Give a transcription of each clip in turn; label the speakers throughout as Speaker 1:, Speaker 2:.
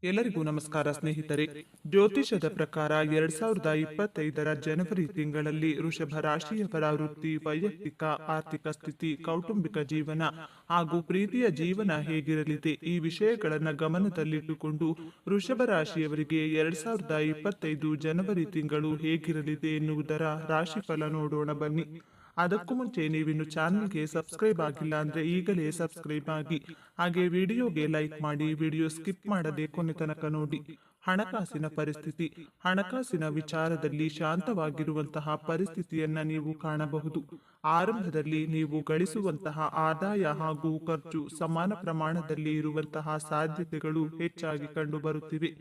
Speaker 1: ಎಲ್ಲರಿಗೂ ನಮಸ್ಕಾರ ಸ್ನೇಹಿತರೆ. ಜ್ಯೋತಿಷದ ಪ್ರಕಾರ 2025ರ ಜನವರಿ ತಿಂಗಳಲ್ಲಿ ವೃಷಭ ರಾಶಿಯವರ ವೃತ್ತಿ, ವೈಯಕ್ತಿಕ, ಆರ್ಥಿಕ ಸ್ಥಿತಿ, ಕೌಟುಂಬಿಕ ಜೀವನ ಹಾಗೂ ಪ್ರೀತಿಯ ಜೀವನ ಹೇಗಿರಲಿದೆ, ಈ ವಿಷಯಗಳನ್ನು ಗಮನದಲ್ಲಿಟ್ಟುಕೊಂಡು ವೃಷಭ ರಾಶಿಯವರಿಗೆ 2025 ಜನವರಿ ತಿಂಗಳು ಹೇಗಿರಲಿದೆ ಎನ್ನುವುದರ ರಾಶಿಫಲ ನೋಡೋಣ ಬನ್ನಿ. ಅದಕ್ಕೂ ಮುಂಚೆ ನೀವಿನ್ನು ಚಾನಲ್ಗೆ ಸಬ್ಸ್ಕ್ರೈಬ್ ಆಗಿಲ್ಲ ಅಂದ್ರೆ ಈಗಲೇ ಸಬ್ಸ್ಕ್ರೈಬ್ ಆಗಿ, ಹಾಗೆ ವಿಡಿಯೋಗೆ ಲೈಕ್ ಮಾಡಿ, ವಿಡಿಯೋ ಸ್ಕಿಪ್ ಮಾಡದೆ ಕೊನೆ ತನಕ ನೋಡಿ. ಹಣಕಾಸಿನ ಪರಿಸ್ಥಿತಿ. ಹಣಕಾಸಿನ ವಿಚಾರದಲ್ಲಿ ಶಾಂತವಾಗಿರುವಂತಹ ಪರಿಸ್ಥಿತಿಯನ್ನ ನೀವು ಕಾಣಬಹುದು. ಆರಂಭದಲ್ಲಿ ನೀವು ಗಳಿಸುವಂತಹ ಆದಾಯ ಹಾಗೂ ಖರ್ಚು ಸಮಾನ ಪ್ರಮಾಣದಲ್ಲಿ ಇರುವಂತಹ ಸಾಧ್ಯತೆಗಳು ಹೆಚ್ಚಾಗಿ ಕಂಡು ಬರುತ್ತಿವೆ.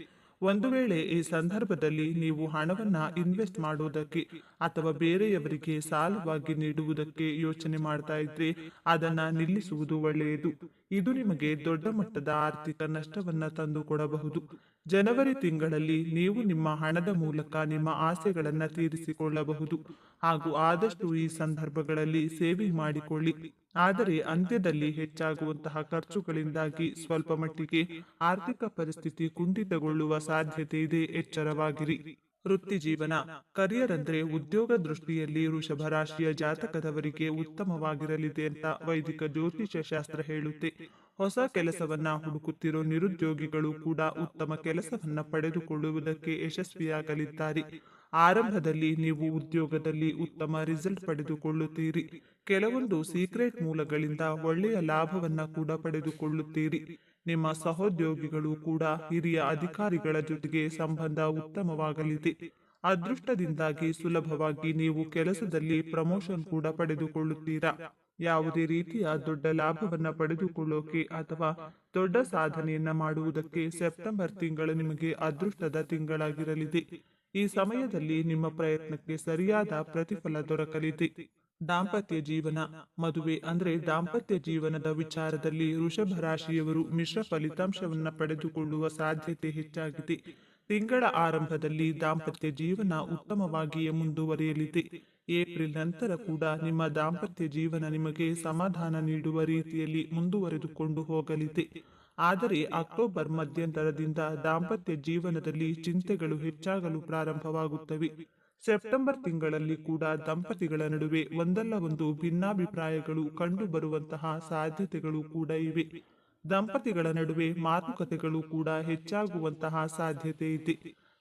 Speaker 1: ಒಂದು ವೇಳೆ ಈ ಸಂದರ್ಭದಲ್ಲಿ ನೀವು ಹಣವನ್ನ ಇನ್ವೆಸ್ಟ್ ಮಾಡುವುದಕ್ಕೆ ಅಥವಾ ಬೇರೆಯವರಿಗೆ ಸಾಲವಾಗಿ ನೀಡುವುದಕ್ಕೆ ಯೋಚನೆ ಮಾಡ್ತಾ ಇದ್ರೆ ಅದನ್ನ ನಿಲ್ಲಿಸುವುದು ಒಳ್ಳೆಯದು. ಇದು ನಿಮಗೆ ದೊಡ್ಡ ಮಟ್ಟದ ಆರ್ಥಿಕ ನಷ್ಟವನ್ನ ತಂದು ಕೊಡಬಹುದು. ಜನವರಿ ತಿಂಗಳಲ್ಲಿ ನೀವು ನಿಮ್ಮ ಹಣದ ಮೂಲಕ ನಿಮ್ಮ ಆಸೆಗಳನ್ನ ತೀರಿಸಿಕೊಳ್ಳಬಹುದು ಹಾಗೂ ಆದಷ್ಟು ಈ ಸಂದರ್ಭಗಳಲ್ಲಿ ಸೇವಿಂಗ್ ಮಾಡಿಕೊಳ್ಳಿ. ಆದರೆ ಅಂತ್ಯದಲ್ಲಿ ಹೆಚ್ಚಾಗುವಂತಹ ಖರ್ಚುಗಳಿಂದಾಗಿ ಸ್ವಲ್ಪ ಮಟ್ಟಿಗೆ ಆರ್ಥಿಕ ಪರಿಸ್ಥಿತಿ ಕುಂಠಿತಗೊಳ್ಳುವ ಸಾಧ್ಯತೆ ಇದೆ, ಎಚ್ಚರವಾಗಿರಿ. ವೃತ್ತಿ ಜೀವನ. ಕರಿಯರ್ ಅಂದ್ರೆ ಉದ್ಯೋಗ ದೃಷ್ಟಿಯಲ್ಲಿ ವೃಷಭ ರಾಶಿಯ ಜಾತಕದವರಿಗೆ ಉತ್ತಮವಾಗಿರಲಿದೆ ಅಂತ ವೈದಿಕ ಜ್ಯೋತಿಷ್ಯ ಶಾಸ್ತ್ರ ಹೇಳುತ್ತೆ. ಹೊಸ ಕೆಲಸವನ್ನ ಹುಡುಕುತ್ತಿರೋ ನಿರುದ್ಯೋಗಿಗಳು ಕೂಡ ಉತ್ತಮ ಕೆಲಸವನ್ನ ಪಡೆದುಕೊಳ್ಳುವುದಕ್ಕೆ ಯಶಸ್ವಿಯಾಗಲಿದ್ದಾರೆ. ಆರಂಭದಲ್ಲಿ ನೀವು ಉದ್ಯೋಗದಲ್ಲಿ ಉತ್ತಮ ರಿಸಲ್ಟ್ ಪಡೆದುಕೊಳ್ಳುತ್ತೀರಿ. ಕೆಲವೊಂದು ಸೀಕ್ರೆಟ್ ಮೂಲಗಳಿಂದ ಒಳ್ಳೆಯ ಲಾಭವನ್ನ ಕೂಡ ಪಡೆದುಕೊಳ್ಳುತ್ತೀರಿ. ನಿಮ್ಮ ಸಹೋದ್ಯೋಗಿಗಳು ಕೂಡ ಹಿರಿಯ ಅಧಿಕಾರಿಗಳ ಜೊತೆಗೆ ಸಂಬಂಧ ಉತ್ತಮವಾಗಲಿದೆ. ಅದೃಷ್ಟದಿಂದಾಗಿ ಸುಲಭವಾಗಿ ನೀವು ಕೆಲಸದಲ್ಲಿ ಪ್ರಮೋಷನ್ ಕೂಡ ಪಡೆದುಕೊಳ್ಳುತ್ತೀರಾ. ಯಾವುದೇ ರೀತಿಯ ದೊಡ್ಡ ಲಾಭವನ್ನ ಪಡೆದುಕೊಳ್ಳೋಕೆ ಅಥವಾ ದೊಡ್ಡ ಸಾಧನೆಯನ್ನ ಮಾಡುವುದಕ್ಕೆ ಸೆಪ್ಟೆಂಬರ್ ತಿಂಗಳು ನಿಮಗೆ ಅದೃಷ್ಟದ ತಿಂಗಳಾಗಿರಲಿದೆ. ಈ ಸಮಯದಲ್ಲಿ ನಿಮ್ಮ ಪ್ರಯತ್ನಕ್ಕೆ ಸರಿಯಾದ ಪ್ರತಿಫಲ ದೊರಕಲಿದೆ. ದಾಂಪತ್ಯ ಜೀವನ. ಮದುವೆ ಅಂದ್ರೆ ದಾಂಪತ್ಯ ಜೀವನದ ವಿಚಾರದಲ್ಲಿ ವೃಷಭ ರಾಶಿಯವರು ಮಿಶ್ರ ಫಲಿತಾಂಶವನ್ನ ಪಡೆದುಕೊಳ್ಳುವ ಸಾಧ್ಯತೆ ಹೆಚ್ಚಾಗಿದೆ. ತಿಂಗಳ ಆರಂಭದಲ್ಲಿ ದಾಂಪತ್ಯ ಜೀವನ ಉತ್ತಮವಾಗಿಯೇ ಮುಂದುವರಿಯಲಿದೆ. ಏಪ್ರಿಲ್ ನಂತರ ಕೂಡ ನಿಮ್ಮ ದಾಂಪತ್ಯ ಜೀವನ ನಿಮಗೆ ಸಮಾಧಾನ ನೀಡುವ ರೀತಿಯಲ್ಲಿ ಮುಂದುವರೆದುಕೊಂಡು ಹೋಗಲಿದೆ. ಆದರೆ ಅಕ್ಟೋಬರ್ ಮಧ್ಯಂತರದಿಂದ ದಾಂಪತ್ಯ ಜೀವನದಲ್ಲಿ ಚಿಂತೆಗಳು ಹೆಚ್ಚಾಗಲು ಪ್ರಾರಂಭವಾಗುತ್ತವೆ. ಸೆಪ್ಟೆಂಬರ್ ತಿಂಗಳಲ್ಲಿ ಕೂಡ ದಂಪತಿಗಳ ನಡುವೆ ಒಂದಲ್ಲ ಒಂದು ಭಿನ್ನಾಭಿಪ್ರಾಯಗಳು ಕಂಡು ಬರುವಂತಹ ಸಾಧ್ಯತೆಗಳು ಕೂಡ ಇವೆ. ದಂಪತಿಗಳ ನಡುವೆ ಮಾತುಕತೆಗಳು ಕೂಡ ಹೆಚ್ಚಾಗುವಂತಹ ಸಾಧ್ಯತೆ ಇದೆ.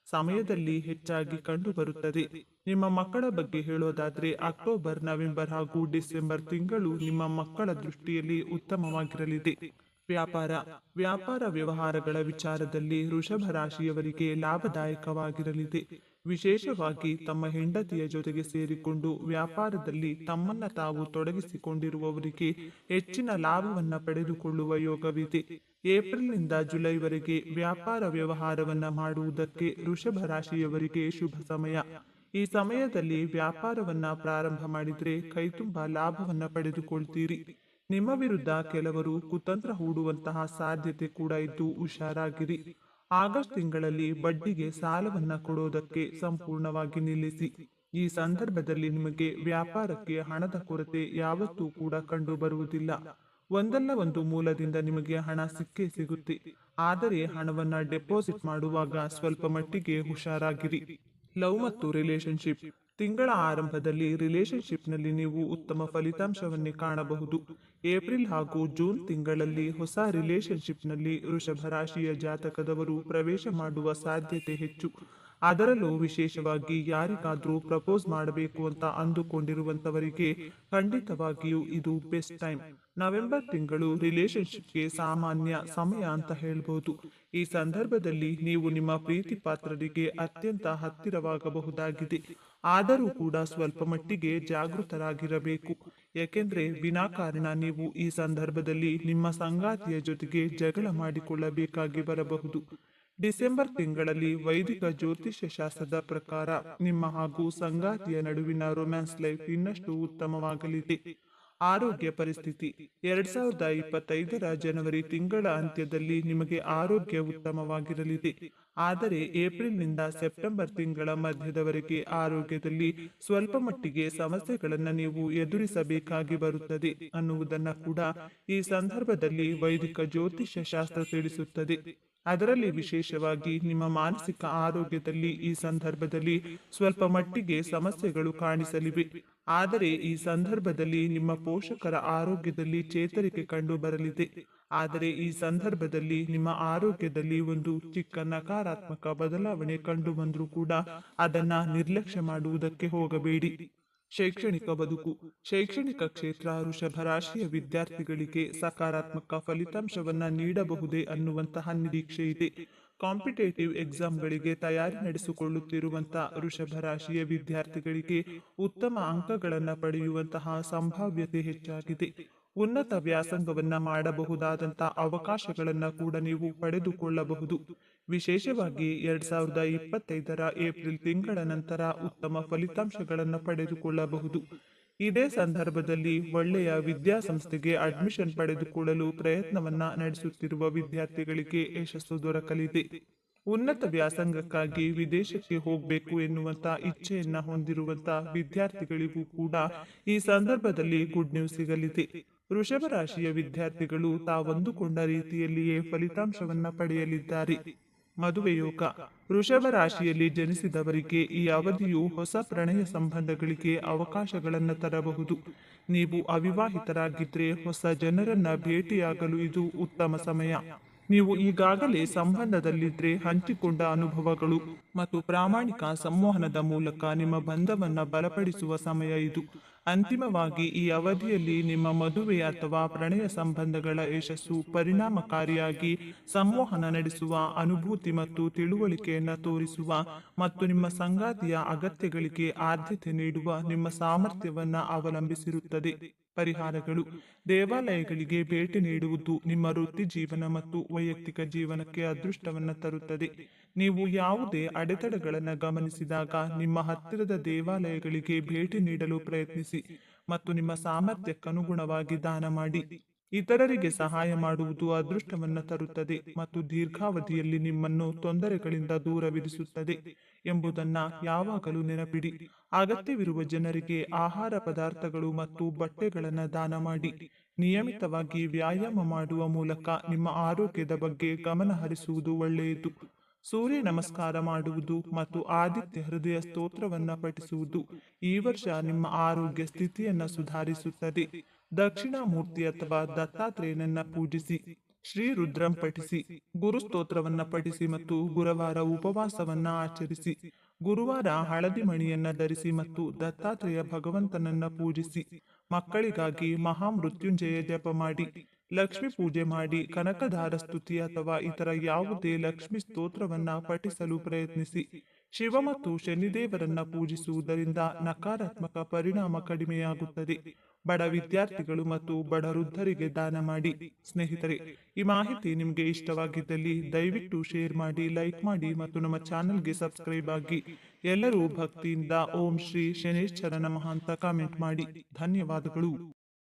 Speaker 1: ಸಮಯದಲ್ಲಿ ಹೆಚ್ಚಾಗಿ ಕಂಡು ಬರುತ್ತದೆ. ನಿಮ್ಮ ಮಕ್ಕಳ ಬಗ್ಗೆ ಹೇಳೋದಾದ್ರೆ ಅಕ್ಟೋಬರ್, ನವೆಂಬರ್ ಹಾಗೂ ಡಿಸೆಂಬರ್ ತಿಂಗಳು ನಿಮ್ಮ ಮಕ್ಕಳ ದೃಷ್ಟಿಯಲ್ಲಿ ಉತ್ತಮವಾಗಿರಲಿದೆ. ವ್ಯಾಪಾರ. ವ್ಯಾಪಾರ ವ್ಯವಹಾರಗಳ ವಿಚಾರದಲ್ಲಿ ವೃಷಭ ರಾಶಿಯವರಿಗೆ ಲಾಭದಾಯಕವಾಗಿರಲಿದೆ. ವಿಶೇಷವಾಗಿ ತಮ್ಮ ಹೆಂಡತಿಯ ಜೊತೆಗೆ ಸೇರಿಕೊಂಡು ವ್ಯಾಪಾರದಲ್ಲಿ ತಮ್ಮನ್ನ ತಾವು ತೊಡಗಿಸಿಕೊಂಡಿರುವವರಿಗೆ ಹೆಚ್ಚಿನ ಲಾಭವನ್ನ ಪಡೆದುಕೊಳ್ಳುವ ಯೋಗವಿದೆ. ಏಪ್ರಿಲ್ನಿಂದ ಜುಲೈವರೆಗೆ ವ್ಯಾಪಾರ ವ್ಯವಹಾರವನ್ನ ಮಾಡುವುದಕ್ಕೆ ವೃಷಭ ರಾಶಿಯವರಿಗೆ ಶುಭ ಸಮಯ. ಈ ಸಮಯದಲ್ಲಿ ವ್ಯಾಪಾರವನ್ನ ಪ್ರಾರಂಭ ಮಾಡಿದ್ರೆ ಕೈತುಂಬ ಲಾಭವನ್ನ ಪಡೆದುಕೊಳ್ತೀರಿ. ನಿಮ್ಮ ವಿರುದ್ಧ ಕೆಲವರು ಕುತಂತ್ರ ಹೂಡುವಂತಹ ಸಾಧ್ಯತೆ ಕೂಡ ಇದ್ದು ಹುಷಾರಾಗಿರಿ. ಆಗಸ್ಟ್ ತಿಂಗಳಲ್ಲಿ ಬಡ್ಡಿಗೆ ಸಾಲವನ್ನ ಕೊಡೋದಕ್ಕೆ ಸಂಪೂರ್ಣವಾಗಿ ನಿಲ್ಲಿಸಿ. ಈ ಸಂದರ್ಭದಲ್ಲಿ ನಿಮಗೆ ವ್ಯಾಪಾರಕ್ಕೆ ಹಣದ ಕೊರತೆ ಯಾವತ್ತೂ ಕೂಡ ಕಂಡು ಬರುವುದಿಲ್ಲ. ಒಂದಲ್ಲ ಒಂದು ಮೂಲದಿಂದ ನಿಮಗೆ ಹಣ ಸಿಕ್ಕೇ ಸಿಗುತ್ತೆ. ಆದರೆ ಹಣವನ್ನ ಡೆಪಾಸಿಟ್ ಮಾಡುವಾಗ ಸ್ವಲ್ಪ ಮಟ್ಟಿಗೆ ಹುಷಾರಾಗಿರಿ. ಲವ್ ಮತ್ತು ರಿಲೇಶನ್ಶಿಪ್. ತಿಂಗಳ ಆರಂಭದಲ್ಲಿ ರಿಲೇಶನ್ಶಿಪ್ನಲ್ಲಿ ನೀವು ಉತ್ತಮ ಫಲಿತಾಂಶವನ್ನೇ ಕಾಣಬಹುದು. ಏಪ್ರಿಲ್ ಹಾಗೂ ಜೂನ್ ತಿಂಗಳಲ್ಲಿ ಹೊಸ ರಿಲೇಶನ್ಶಿಪ್ನಲ್ಲಿ ವೃಷಭ ರಾಶಿಯ ಜಾತಕದವರು ಪ್ರವೇಶ ಮಾಡುವ ಸಾಧ್ಯತೆ ಹೆಚ್ಚು. ಅದರಲ್ಲೂ ವಿಶೇಷವಾಗಿ ಯಾರಿಗಾದ್ರೂ ಪ್ರಪೋಸ್ ಮಾಡಬೇಕು ಅಂತ ಅಂದುಕೊಂಡಿರುವಂತವರಿಗೆ ಖಂಡಿತವಾಗಿಯೂ ಇದು ಬೆಸ್ಟ್ ಟೈಮ್. ನವೆಂಬರ್ ತಿಂಗಳು ರಿಲೇಶನ್ಶಿಪ್ಗೆ ಸಾಮಾನ್ಯ ಸಮಯ ಅಂತ ಹೇಳ್ಬೋದು. ಈ ಸಂದರ್ಭದಲ್ಲಿ ನೀವು ನಿಮ್ಮ ಪ್ರೀತಿ ಪಾತ್ರರಿಗೆ ಅತ್ಯಂತ ಹತ್ತಿರವಾಗಬಹುದಾಗಿದೆ. ಆದರೂ ಕೂಡ ಸ್ವಲ್ಪ ಮಟ್ಟಿಗೆ ಜಾಗೃತರಾಗಿರಬೇಕು. ಯಾಕೆಂದ್ರೆ ವಿನಾಕಾರಣ ನೀವು ಈ ಸಂದರ್ಭದಲ್ಲಿ ನಿಮ್ಮ ಸಂಗಾತಿಯ ಜೊತೆಗೆ ಜಗಳ ಮಾಡಿಕೊಳ್ಳಬೇಕಾಗಿ ಬರಬಹುದು. ಡಿಸೆಂಬರ್ ತಿಂಗಳಲ್ಲಿ ವೈದಿಕ ಜ್ಯೋತಿಷ್ಯ ಶಾಸ್ತ್ರದ ಪ್ರಕಾರ ನಿಮ್ಮ ಹಾಗೂ ಸಂಗಾತಿಯ ನಡುವಿನ ರೊಮ್ಯಾನ್ಸ್ ಲೈಫ್ ಇನ್ನಷ್ಟು ಉತ್ತಮವಾಗಲಿದೆ. ಆರೋಗ್ಯ ಪರಿಸ್ಥಿತಿ 2025ರ ಜನವರಿ ತಿಂಗಳ ಅಂತ್ಯದಲ್ಲಿ ನಿಮಗೆ ಆರೋಗ್ಯ ಉತ್ತಮವಾಗಿರಲಿದೆ. ಆದರೆ ಏಪ್ರಿಲ್ನಿಂದ ಸೆಪ್ಟೆಂಬರ್ ತಿಂಗಳ ಮಧ್ಯದವರೆಗೆ ಆರೋಗ್ಯದಲ್ಲಿ ಸ್ವಲ್ಪ ಮಟ್ಟಿಗೆ ಸಮಸ್ಯೆಗಳನ್ನು ನೀವು ಎದುರಿಸಬೇಕಾಗಿ ಬರುತ್ತದೆ ಅನ್ನುವುದನ್ನು ಕೂಡ ಈ ಸಂದರ್ಭದಲ್ಲಿ ವೈದಿಕ ಜ್ಯೋತಿಷ್ಯ ಶಾಸ್ತ್ರ ತಿಳಿಸುತ್ತದೆ. ಅದರಲ್ಲಿ ವಿಶೇಷವಾಗಿ ನಿಮ್ಮ ಮಾನಸಿಕ ಆರೋಗ್ಯದಲ್ಲಿ ಈ ಸಂದರ್ಭದಲ್ಲಿ ಸ್ವಲ್ಪ ಮಟ್ಟಿಗೆ ಸಮಸ್ಯೆಗಳು ಕಾಣಿಸಲಿವೆ. ಆದರೆ ಈ ಸಂದರ್ಭದಲ್ಲಿ ನಿಮ್ಮ ಪೋಷಕರ ಆರೋಗ್ಯದಲ್ಲಿ ಚೇತರಿಕೆ ಕಂಡು ಬರಲಿದೆ. ಆದರೆ ಈ ಸಂದರ್ಭದಲ್ಲಿ ನಿಮ್ಮ ಆರೋಗ್ಯದಲ್ಲಿ ಒಂದು ಚಿಕ್ಕ ನಕಾರಾತ್ಮಕ ಬದಲಾವಣೆ ಕಂಡು ಬಂದರೂ ಕೂಡ ಅದನ್ನ ನಿರ್ಲಕ್ಷ್ಯ ಮಾಡುವುದಕ್ಕೆ ಹೋಗಬೇಡಿ. ಶೈಕ್ಷಣಿಕ ಬದುಕು. ಶೈಕ್ಷಣಿಕ ಕ್ಷೇತ್ರ ವೃಷಭ ರಾಶಿಯ ವಿದ್ಯಾರ್ಥಿಗಳಿಗೆ ಸಕಾರಾತ್ಮಕ ಫಲಿತಾಂಶವನ್ನ ನೀಡಬಹುದೇ ಅನ್ನುವಂತಹ ನಿರೀಕ್ಷೆ ಇದೆ. ಕಾಂಪಿಟೇಟಿವ್ ಎಕ್ಸಾಮ್ಗಳಿಗೆ ತಯಾರಿ ನಡೆಸಿಕೊಳ್ಳುತ್ತಿರುವಂತಹ ವೃಷಭ ರಾಶಿಯ ವಿದ್ಯಾರ್ಥಿಗಳಿಗೆ ಉತ್ತಮ ಅಂಕಗಳನ್ನು ಪಡೆಯುವಂತಹ ಸಂಭಾವ್ಯತೆ ಹೆಚ್ಚಾಗಿದೆ. ಉನ್ನತ ವ್ಯಾಸಂಗವನ್ನ ಮಾಡಬಹುದಾದಂತಹ ಅವಕಾಶಗಳನ್ನ ಕೂಡ ನೀವು ಪಡೆದುಕೊಳ್ಳಬಹುದು. ವಿಶೇಷವಾಗಿ 2025ರ ಏಪ್ರಿಲ್ ತಿಂಗಳ ನಂತರ ಉತ್ತಮ ಫಲಿತಾಂಶಗಳನ್ನು ಪಡೆದುಕೊಳ್ಳಬಹುದು. ಇದೇ ಸಂದರ್ಭದಲ್ಲಿ ಒಳ್ಳೆಯ ವಿದ್ಯಾಸಂಸ್ಥೆಗೆ ಅಡ್ಮಿಷನ್ ಪಡೆದುಕೊಳ್ಳಲು ಪ್ರಯತ್ನವನ್ನ ನಡೆಸುತ್ತಿರುವ ವಿದ್ಯಾರ್ಥಿಗಳಿಗೆ ಯಶಸ್ಸು ದೊರಕಲಿದೆ. ಉನ್ನತ ವ್ಯಾಸಂಗಕ್ಕಾಗಿ ವಿದೇಶಕ್ಕೆ ಹೋಗಬೇಕು ಎನ್ನುವಂತ ಇಚ್ಛೆಯನ್ನ ಹೊಂದಿರುವಂತ ವಿದ್ಯಾರ್ಥಿಗಳಿಗೂ ಕೂಡ ಈ ಸಂದರ್ಭದಲ್ಲಿ ಗುಡ್ ನ್ಯೂಸ್ ಸಿಗಲಿದೆ. ವೃಷಭ ರಾಶಿಯ ವಿದ್ಯಾರ್ಥಿಗಳು ತಾವಂದುಕೊಂಡ ರೀತಿಯಲ್ಲಿಯೇ ಫಲಿತಾಂಶವನ್ನ ಪಡೆಯಲಿದ್ದಾರೆ. ಮದುವೆ ಯೋಗ. ವೃಷಭ ರಾಶಿಯಲ್ಲಿ ಜನಿಸಿದವರಿಗೆ ಈ ಅವಧಿಯು ಹೊಸ ಪ್ರಣಯ ಸಂಬಂಧಗಳಿಗೆ ಅವಕಾಶಗಳನ್ನು ತರಬಹುದು. ನೀವು ಅವಿವಾಹಿತರಾಗಿದ್ರೆ ಹೊಸ ಜನರನ್ನ ಭೇಟಿಯಾಗಲು ಇದು ಉತ್ತಮ ಸಮಯ. ನೀವು ಈಗಾಗಲೇ ಸಂಬಂಧದಲ್ಲಿದ್ರೆ ಹಂಚಿಕೊಂಡ ಅನುಭವಗಳು ಮತ್ತು ಪ್ರಾಮಾಣಿಕ ಸಂವಹನದ ಮೂಲಕ ನಿಮ್ಮ ಬಂಧವನ್ನ ಬಲಪಡಿಸುವ ಸಮಯ ಇದು. ಅಂತಿಮವಾಗಿ ಈ ಅವಧಿಯಲ್ಲಿ ನಿಮ್ಮ ಮದುವೆ ಅಥವಾ ಪ್ರಣಯ ಸಂಬಂಧಗಳ ಯಶಸ್ಸು ಪರಿಣಾಮಕಾರಿಯಾಗಿ ಸಂವಹನ ನಡೆಸುವ, ಅನುಭೂತಿ ಮತ್ತು ತಿಳುವಳಿಕೆಯನ್ನು ತೋರಿಸುವ ಮತ್ತು ನಿಮ್ಮ ಸಂಗಾತಿಯ ಅಗತ್ಯಗಳಿಗೆ ಆದ್ಯತೆ ನೀಡುವ ನಿಮ್ಮ ಸಾಮರ್ಥ್ಯವನ್ನ ಅವಲಂಬಿಸಿರುತ್ತದೆ. ಪರಿಹಾರಗಳು. ದೇವಾಲಯಗಳಿಗೆ ಭೇಟಿ ನೀಡುವುದು ನಿಮ್ಮ ವೃತ್ತಿ ಜೀವನ ಮತ್ತು ವೈಯಕ್ತಿಕ ಜೀವನಕ್ಕೆ ಅದೃಷ್ಟವನ್ನು ತರುತ್ತದೆ. ನೀವು ಯಾವುದೇ ಅಡೆತಡೆಗಳನ್ನು ಗಮನಿಸಿದಾಗ ನಿಮ್ಮ ಹತ್ತಿರದ ದೇವಾಲಯಗಳಿಗೆ ಭೇಟಿ ನೀಡಲು ಪ್ರಯತ್ನಿಸಿ ಮತ್ತು ನಿಮ್ಮ ಸಾಮರ್ಥ್ಯಕ್ಕನುಗುಣವಾಗಿ ದಾನ ಮಾಡಿ. ಇತರರಿಗೆ ಸಹಾಯ ಮಾಡುವುದು ಅದೃಷ್ಟವನ್ನು ತರುತ್ತದೆ ಮತ್ತು ದೀರ್ಘಾವಧಿಯಲ್ಲಿ ನಿಮ್ಮನ್ನು ತೊಂದರೆಗಳಿಂದ ದೂರವಿರಿಸುತ್ತದೆ ಎಂಬುದನ್ನ ಯಾವಾಗಲೂ ನೆನಪಿಡಿ. ಅಗತ್ಯವಿರುವ ಜನರಿಗೆ ಆಹಾರ ಪದಾರ್ಥಗಳು ಮತ್ತು ಬಟ್ಟೆಗಳನ್ನು ದಾನ ಮಾಡಿ. ನಿಯಮಿತವಾಗಿ ವ್ಯಾಯಾಮ ಮಾಡುವ ಮೂಲಕ ನಿಮ್ಮ ಆರೋಗ್ಯದ ಬಗ್ಗೆ ಗಮನ ಹರಿಸುವುದು ಒಳ್ಳೆಯದು. ಸೂರ್ಯ ನಮಸ್ಕಾರ ಮಾಡುವುದು ಮತ್ತು ಆದಿತ್ಯ ಹೃದಯ ಸ್ತೋತ್ರವನ್ನ ಪಠಿಸುವುದು ಈ ವರ್ಷ ನಿಮ್ಮ ಆರೋಗ್ಯ ಸ್ಥಿತಿಯನ್ನ ಸುಧಾರಿಸುತ್ತದೆ. ದಕ್ಷಿಣಾಮೂರ್ತಿ ಅಥವಾ ದತ್ತಾತ್ರೇಯನನ್ನ ಪೂಜಿಸಿ. ಶ್ರೀ ರುದ್ರಂ ಪಠಿಸಿ. ಗುರು ಸ್ತೋತ್ರವನ್ನ ಪಠಿಸಿ ಮತ್ತು ಗುರುವಾರ ಉಪವಾಸವನ್ನ ಆಚರಿಸಿ. ಗುರುವಾರ ಹಳದಿ ಮಣಿಯನ್ನ ಧರಿಸಿ ಮತ್ತು ದತ್ತಾತ್ರೇಯ ಭಗವಂತನನ್ನ ಪೂಜಿಸಿ. ಮಕ್ಕಳಿಗಾಗಿ ಮಹಾಮೃತ್ಯುಂಜಯ ಜಪ ಮಾಡಿ. ಲಕ್ಷ್ಮಿ ಪೂಜೆ ಮಾಡಿ. ಕನಕಧಾರ ಸ್ತುತಿ ಅಥವಾ ಇತರ ಯಾವುದೇ ಲಕ್ಷ್ಮಿ ಸ್ತೋತ್ರವನ್ನ ಪಠಿಸಲು ಪ್ರಯತ್ನಿಸಿ. ಶಿವ ಮತ್ತು ಶನಿದೇವರನ್ನ ಪೂಜಿಸುವುದರಿಂದ ನಕಾರಾತ್ಮಕ ಪರಿಣಾಮ ಕಡಿಮೆಯಾಗುತ್ತದೆ. ಬಡ ವಿದ್ಯಾರ್ಥಿಗಳು ಮತ್ತು ಬಡ ವೃದ್ಧರಿಗೆ ದಾನ ಮಾಡಿ. ಸ್ನೇಹಿತರೆ, ಈ ಮಾಹಿತಿ ನಿಮಗೆ ಇಷ್ಟವಾಗಿದ್ದಲ್ಲಿ ದಯವಿಟ್ಟು ಶೇರ್ ಮಾಡಿ, ಲೈಕ್ ಮಾಡಿ ಮತ್ತು ನಮ್ಮ ಚಾನೆಲ್ಗೆ ಸಬ್ಸ್ಕ್ರೈಬ್ ಆಗಿ. ಎಲ್ಲರೂ ಭಕ್ತಿಯಿಂದ ಓಂ ಶ್ರೀ ಶನೇಶ್ವರ ನಮಃ ಅಂತ ಕಾಮೆಂಟ್ ಮಾಡಿ. ಧನ್ಯವಾದಗಳು.